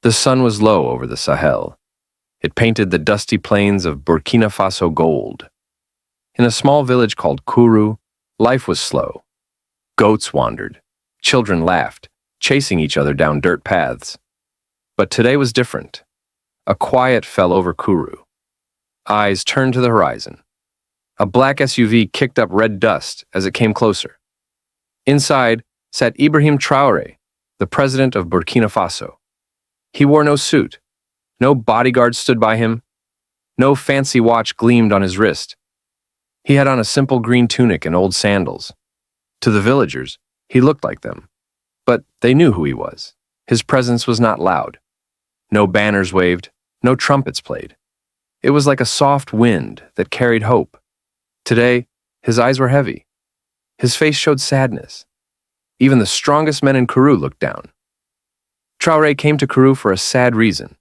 The sun was low over the Sahel. It painted the dusty plains of Burkina Faso gold. In a small village called Kourou, life was slow. Goats wandered. Children laughed, chasing each other down dirt paths. But today was different. A quiet fell over Kourou. Eyes turned to the horizon. A black SUV kicked up red dust as it came closer. Inside sat Ibrahim Traoré, the president of Burkina Faso. He wore no suit. No bodyguard stood by him. No fancy watch gleamed on his wrist. He had on a simple green tunic and old sandals. To the villagers, he looked like them. But they knew who he was. His presence was not loud. No banners waved, no trumpets played. It was like a soft wind that carried hope. Today, his eyes were heavy. His face showed sadness. Even the strongest men in Kourou looked down. Traoré came to Kourou for a sad reason.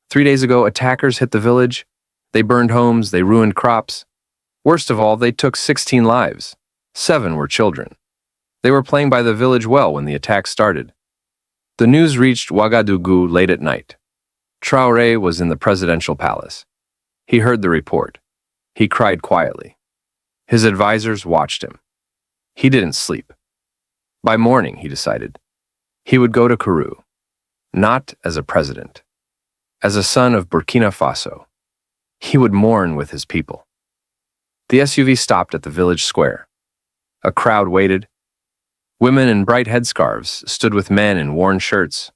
3 days ago, attackers hit the village. They burned homes, they ruined crops. Worst of all, they took 16 lives. 7 were children. They were playing by the village well when the attack started. The news reached Ouagadougou late at night. Traoré was in the presidential palace. He heard the report. He cried quietly. His advisors watched him. He didn't sleep. By morning, he decided, he would go to Kourou, not as a president, as a son of Burkina Faso. He would mourn with his people. The SUV stopped at the village square. A crowd waited. Women in bright headscarves stood with men in worn shirts.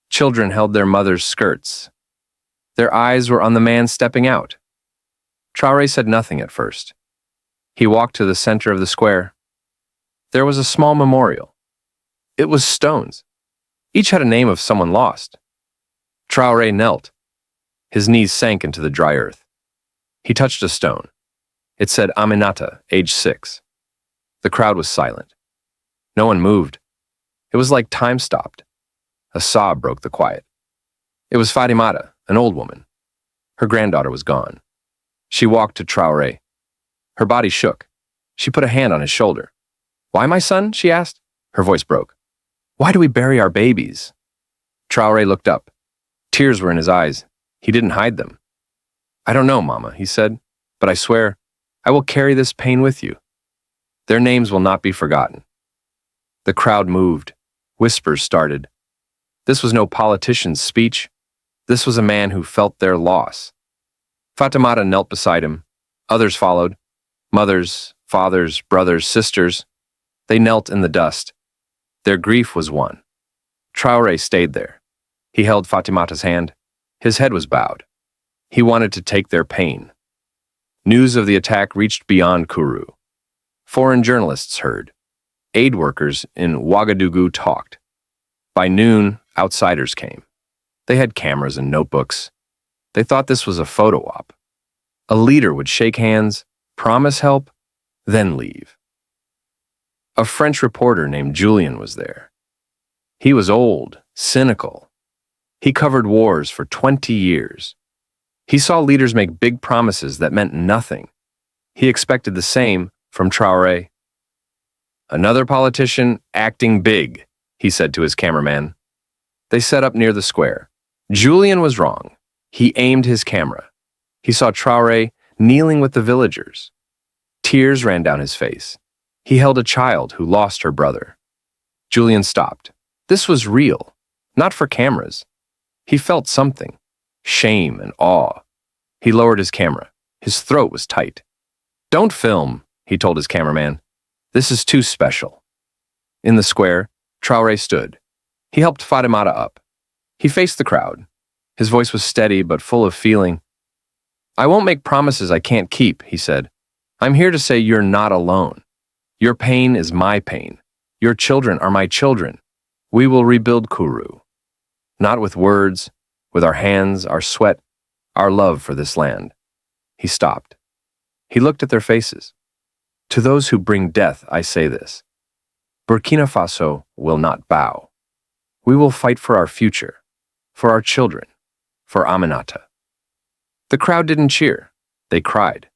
Children held their mothers' skirts. Their eyes were on the man stepping out. Traoré said nothing at first. He walked to the center of the square. There was a small memorial. It was stones. Each had a name of someone lost. Traoré knelt. His knees sank into the dry earth. He touched a stone. It said Aminata, age 6. The crowd was silent. No one moved. It was like time stopped. A sob broke the quiet. It was Fatimata, an old woman. Her granddaughter was gone. She walked to Traoré. Her body shook. She put a hand on his shoulder. "Why, my son?" she asked. Her voice broke. "Why do we bury our babies?" Traoré looked up. Tears were in his eyes. He didn't hide them. "I don't know, Mama," he said, "but I swear, I will carry this pain with you. Their names will not be forgotten." The crowd moved. Whispers started. This was no politician's speech. This was a man who felt their loss. Fatimata knelt beside him. Others followed. Mothers, fathers, brothers, sisters. They knelt in the dust. Their grief was one. Traoré stayed there. He held Fatimata's hand. His head was bowed. He wanted to take their pain. News of the attack reached beyond Kourou. Foreign journalists heard. Aid workers in Ouagadougou talked. By noon, outsiders came. They had cameras and notebooks. They thought this was a photo op. A leader would shake hands, promise help, then leave. A French reporter named Julien was there. He was old, cynical. He covered wars for 20 years. He saw leaders make big promises that meant nothing. He expected the same from Traoré. "Another politician acting big," he said to his cameraman. They set up near the square. Julien was wrong. He aimed his camera. He saw Traoré kneeling with the villagers. Tears ran down his face. He held a child who lost her brother. Julien stopped. This was real, not for cameras. He felt something, shame and awe. He lowered his camera. His throat was tight. "Don't film," he told his cameraman. "This is too special." In the square, Traoré stood. He helped Fatimata up. He faced the crowd. His voice was steady but full of feeling. "I won't make promises I can't keep," he said. "I'm here to say you're not alone. Your pain is my pain. Your children are my children. We will rebuild Kourou. Not with words, with our hands, our sweat, our love for this land." He stopped. He looked at their faces. "To those who bring death, I say this. Burkina Faso will not bow. We will fight for our future, for our children, for Aminata." The crowd didn't cheer. They cried.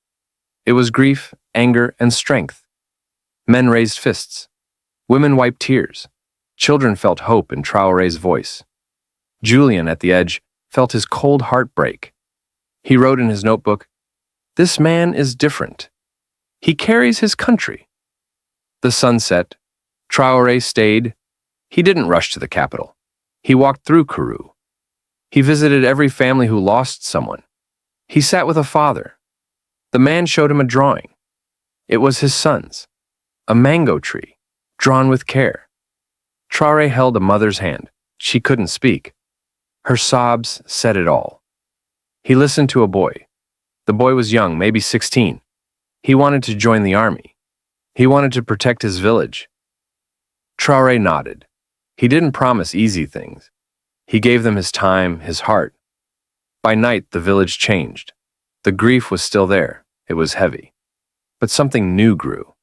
It was grief, anger, and strength. Men raised fists. Women wiped tears. Children felt hope in Traoré's voice. Julian, at the edge, felt his cold heart break. He wrote in his notebook, "This man is different. He carries his country." The sun set. Traoré stayed. He didn't rush to the capital. He walked through Kourou. He visited every family who lost someone. He sat with a father. The man showed him a drawing. It was his son's, a mango tree, drawn with care. Traoré held a mother's hand. She couldn't speak. Her sobs said it all. He listened to a boy. The boy was young, maybe 16. He wanted to join the army. He wanted to protect his village. Traoré nodded. He didn't promise easy things. He gave them his time, his heart. By night, the village changed. The grief was still there. It was heavy. But something new grew.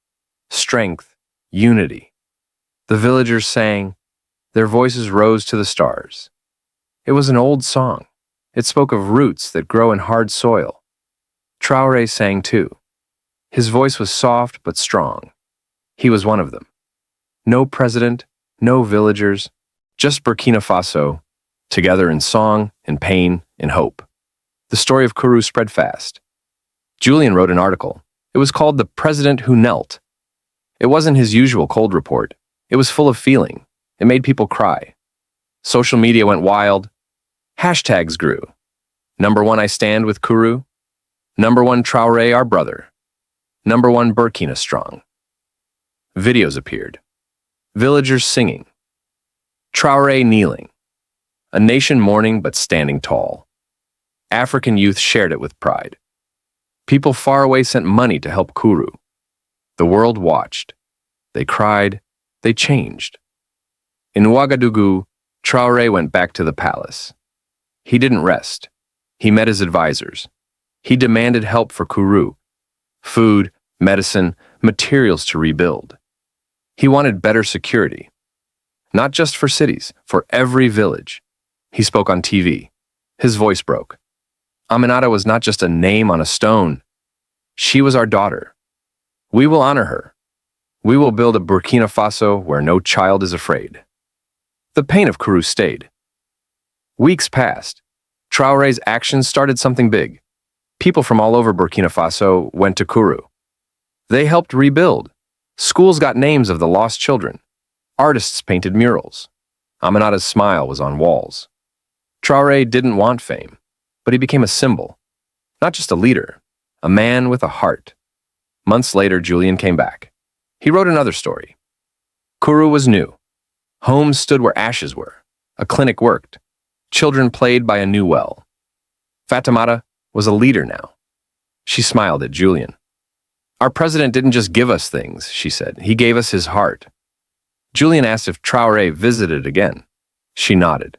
Strength, unity. The villagers sang. Their voices rose to the stars. It was an old song. It spoke of roots that grow in hard soil. Traoré sang too. His voice was soft but strong. He was one of them. No president, no villagers, just Burkina Faso, together in song, in pain, in hope. The story of Kourou spread fast. Julian wrote an article. It was called "The President Who Knelt." It wasn't his usual cold report. It was full of feeling. It made people cry. Social media went wild. Hashtags grew. #1 I stand with Kourou. #1 Traoré our brother. #1 Burkina strong. Videos appeared. Villagers singing. Traoré kneeling. A nation mourning but standing tall. African youth shared it with pride. People far away sent money to help Kourou. The world watched. They cried. They changed. In Ouagadougou, Traoré went back to the palace. He didn't rest. He met his advisors. He demanded help for Kourou. Food, medicine, materials to rebuild. He wanted better security. Not just for cities, for every village. He spoke on TV. His voice broke. Aminata was not just a name on a stone. She was our daughter. We will honor her. We will build a Burkina Faso where no child is afraid. The pain of Kourou stayed. Weeks passed. Traoré's actions started something big. People from all over Burkina Faso went to Kourou. They helped rebuild. Schools got names of the lost children. Artists painted murals. Aminata's smile was on walls. Traoré didn't want fame, but he became a symbol. Not just a leader, a man with a heart. Months later, Julian came back. He wrote another story. Kourou was new. Homes stood where ashes were. A clinic worked. Children played by a new well. Fatimata was a leader now. She smiled at Julian. Our president didn't just give us things, she said. He gave us his heart. Julian asked if Traoré visited again. She nodded.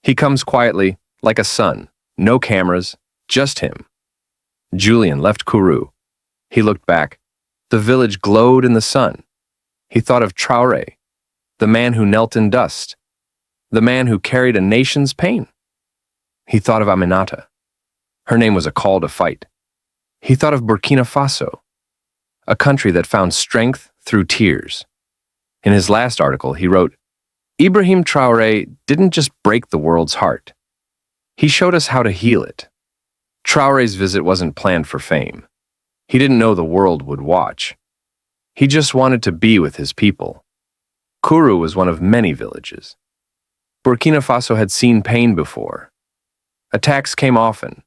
He comes quietly, like a son. No cameras, just him. Julian left Kourou. He looked back. The village glowed in the sun. He thought of Traoré, the man who knelt in dust, the man who carried a nation's pain. He thought of Aminata. Her name was a call to fight. He thought of Burkina Faso, a country that found strength through tears. In his last article, he wrote, Ibrahim Traoré didn't just break the world's heart. He showed us how to heal it. Traoré's visit wasn't planned for fame. He didn't know the world would watch. He just wanted to be with his people. Kourou was one of many villages. Burkina Faso had seen pain before. Attacks came often.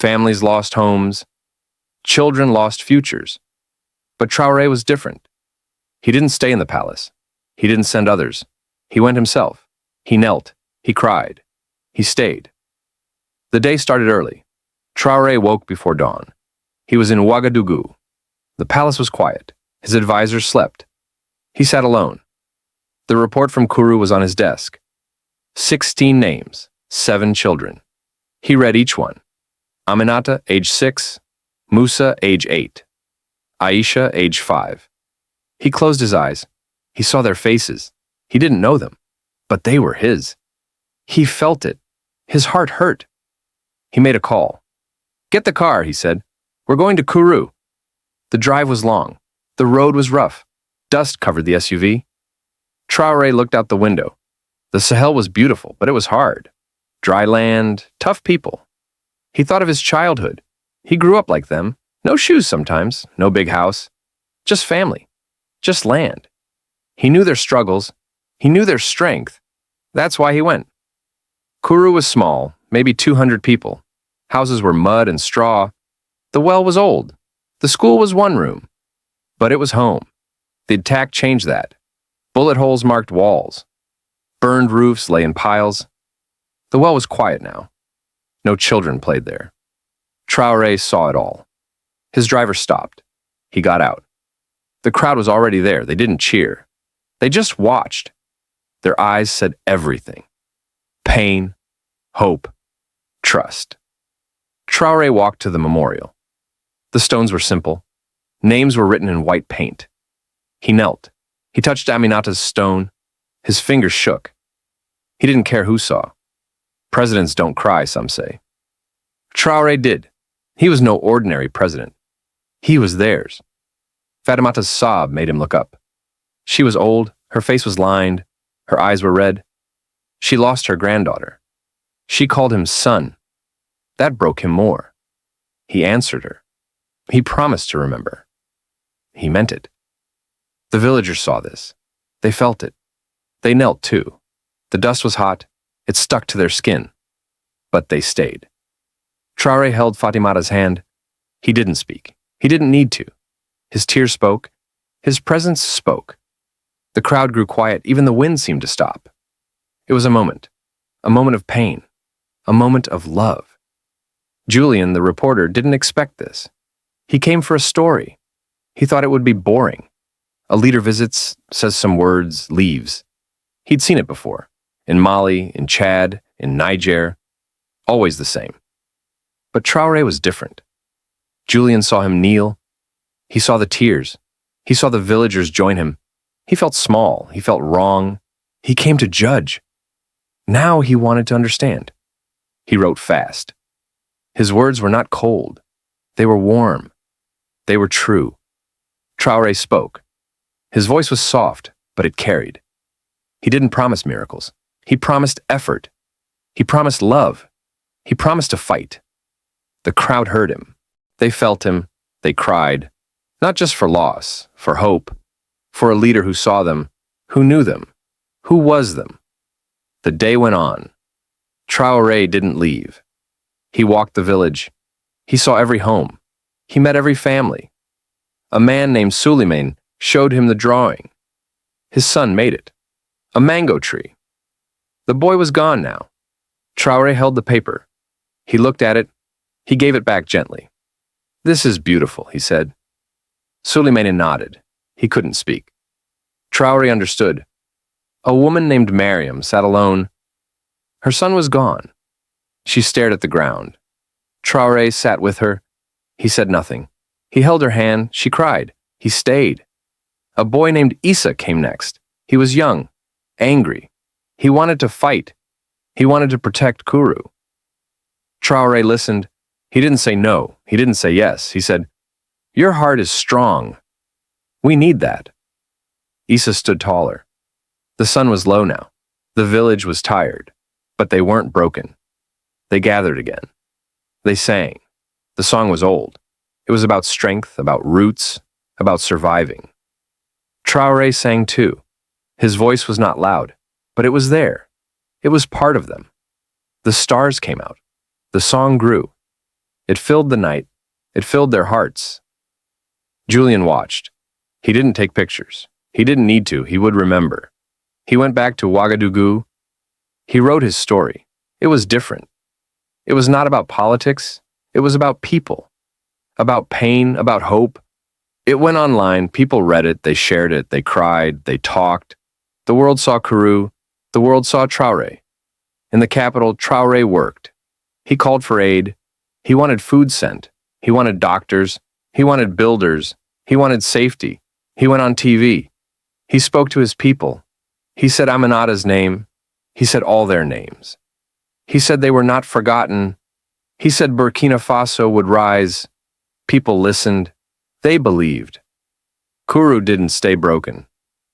Families lost homes. Children lost futures. But Traoré was different. He didn't stay in the palace. He didn't send others. He went himself. He knelt. He cried. He stayed. The day started early. Traoré woke before dawn. He was in Ouagadougou. The palace was quiet. His advisors slept. He sat alone. The report from Kourou was on his desk. 16 names, 7 children. He read each one. Aminata, age 6. Musa, age 8. Aisha, age 5. He closed his eyes. He saw their faces. He didn't know them, but they were his. He felt it. His heart hurt. He made a call. Get the car, he said. We're going to Kourou. The drive was long. The road was rough. Dust covered the SUV. Traoré looked out the window. The Sahel was beautiful, but it was hard. Dry land, tough people. He thought of his childhood. He grew up like them. No shoes sometimes, no big house. Just family. Just land. He knew their struggles. He knew their strength. That's why he went. Kuru was small, maybe 200 people. Houses were mud and straw. The well was old. The school was one room. But it was home. The attack changed that. Bullet holes marked walls. Burned roofs lay in piles. The well was quiet now. No children played there. Traoré saw it all. His driver stopped. He got out. The crowd was already there. They didn't cheer. They just watched. Their eyes said everything. Pain, hope, trust. Traoré walked to the memorial. The stones were simple. Names were written in white paint. He knelt. He touched Aminata's stone. His fingers shook. He didn't care who saw. Presidents don't cry, some say. Traoré did. He was no ordinary president. He was theirs. Fatimata's sob made him look up. She was old, her face was lined, her eyes were red. She lost her granddaughter. She called him son. That broke him more. He answered her. He promised to remember. He meant it. The villagers saw this. They felt it. They knelt too. The dust was hot. It stuck to their skin. But they stayed. Traoré held Fatimata's hand. He didn't speak. He didn't need to. His tears spoke. His presence spoke. The crowd grew quiet. Even the wind seemed to stop. It was a moment of pain, a moment of love. Julian, the reporter, didn't expect this. He came for a story. He thought it would be boring. A leader visits, says some words, leaves. He'd seen it before. In Mali, in Chad, in Niger. Always the same. But Traoré was different. Julian saw him kneel. He saw the tears. He saw the villagers join him. He felt small. He felt wrong. He came to judge. Now he wanted to understand. He wrote fast. His words were not cold. They were warm. They were true. Traoré spoke. His voice was soft, but it carried. He didn't promise miracles. He promised effort. He promised love. He promised to fight. The crowd heard him. They felt him. They cried. Not just for loss, for hope, for a leader who saw them, who knew them, who was them. The day went on. Traoré didn't leave. He walked the village. He saw every home. He met every family. A man named Suleiman showed him the drawing. His son made it. A mango tree. The boy was gone now. Traoré held the paper. He looked at it. He gave it back gently. "This is beautiful," he said. Suleiman nodded. He couldn't speak. Traoré understood. A woman named Mariam sat alone. Her son was gone. She stared at the ground. Traoré sat with her. He said nothing. He held her hand. She cried. He stayed. A boy named Issa came next. He was young, angry. He wanted to fight. He wanted to protect Kuru. Traoré listened. He didn't say no. He didn't say yes. He said, "Your heart is strong. We need that." Issa stood taller. The sun was low now. The village was tired, but they weren't broken. They gathered again. They sang. The song was old. It was about strength, about roots, about surviving. Traoré sang too. His voice was not loud, but it was there. It was part of them. The stars came out. The song grew. It filled the night. It filled their hearts. Julian watched. He didn't take pictures. He didn't need to. He would remember. He went back to Ouagadougou. He wrote his story. It was different. It was not about politics. It was about people. About pain, about hope. It went online. People read it. They shared it. They cried. They talked. The world saw Kuru. The world saw Traoré. In the capital, Traoré worked. He called for aid. He wanted food sent. He wanted doctors. He wanted builders. He wanted safety. He went on TV. He spoke to his people. He said Aminata's name. He said all their names. He said they were not forgotten. He said Burkina Faso would rise. People listened. They believed. Kuru didn't stay broken.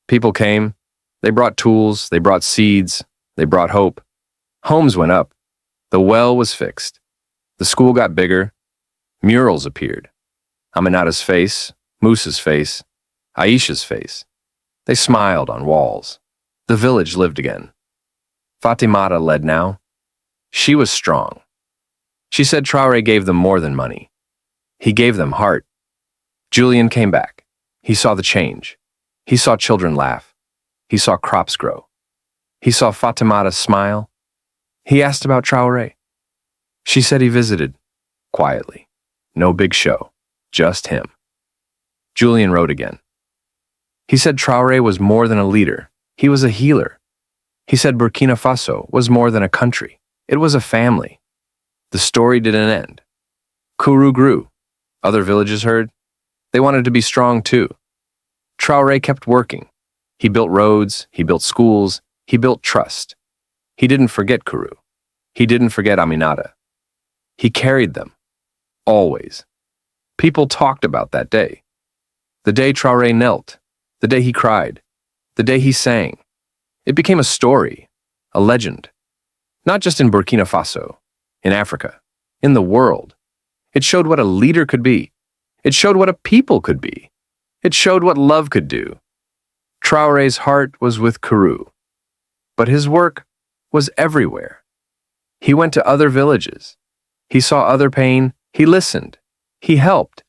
People came. They brought tools. They brought seeds. They brought hope. Homes went up. The well was fixed. The school got bigger. Murals appeared. Aminata's face, Musa's face, Aisha's face. They smiled on walls. The village lived again. Fatimata led now. She was strong. She said Traoré gave them more than money. He gave them heart. Julian came back. He saw the change. He saw children laugh. He saw crops grow. He saw Fatimata smile. He asked about Traoré. She said he visited, quietly. No big show, just him. Julian wrote again. He said Traoré was more than a leader. He was a healer. He said Burkina Faso was more than a country. It was a family. The story didn't end. Kourou grew. Other villages heard. They wanted to be strong too. Traoré kept working. He built roads, he built schools, he built trust. He didn't forget Kourou. He didn't forget Aminata. He carried them. Always. People talked about that day. The day Traoré knelt. The day he cried. The day he sang. It became a story, a legend. Not just in Burkina Faso, in Africa, in the world. It showed what a leader could be. It showed what a people could be. It showed what love could do. Traoré's heart was with Kourou, but his work was everywhere. He went to other villages. He saw other pain. He listened. He helped.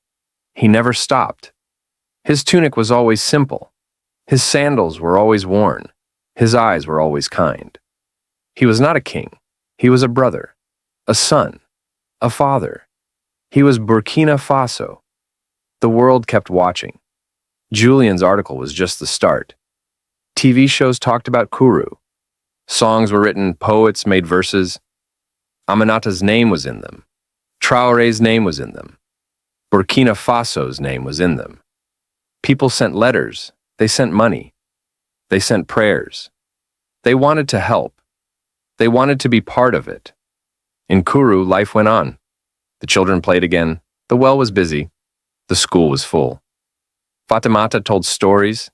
He never stopped. His tunic was always simple. His sandals were always worn. His eyes were always kind. He was not a king. He was a brother, a son, a father. He was Burkina Faso. The world kept watching. Julian's article was just the start. TV shows talked about Kourou. Songs were written, poets made verses. Aminata's name was in them. Traoré's name was in them. Burkina Faso's name was in them. People sent letters. They sent money. They sent prayers. They wanted to help. They wanted to be part of it. In Kourou, life went on. The children played again. The well was busy. The school was full. Fatimata told stories.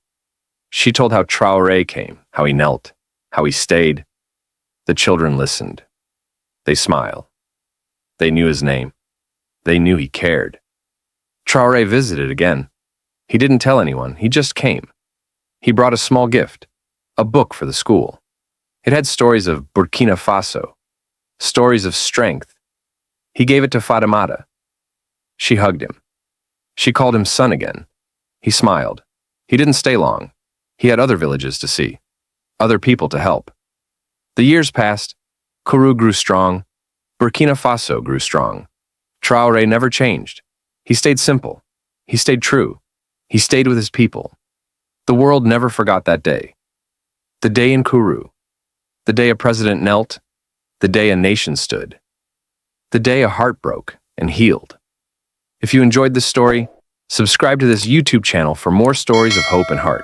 She told how Traoré came, how he knelt, how he stayed. The children listened. They smiled. They knew his name. They knew he cared. Traoré visited again. He didn't tell anyone. He just came. He brought a small gift, a book for the school. It had stories of Burkina Faso, stories of strength. He gave it to Fatimata. She hugged him. She called him son again. He smiled. He didn't stay long. He had other villages to see, other people to help. The years passed. Kourou grew strong. Burkina Faso grew strong. Traoré never changed. He stayed simple. He stayed true. He stayed with his people. The world never forgot that day. The day in Kourou. The day a president knelt. The day a nation stood. The day a heart broke and healed. If you enjoyed this story, subscribe to this YouTube channel for more stories of hope and heart.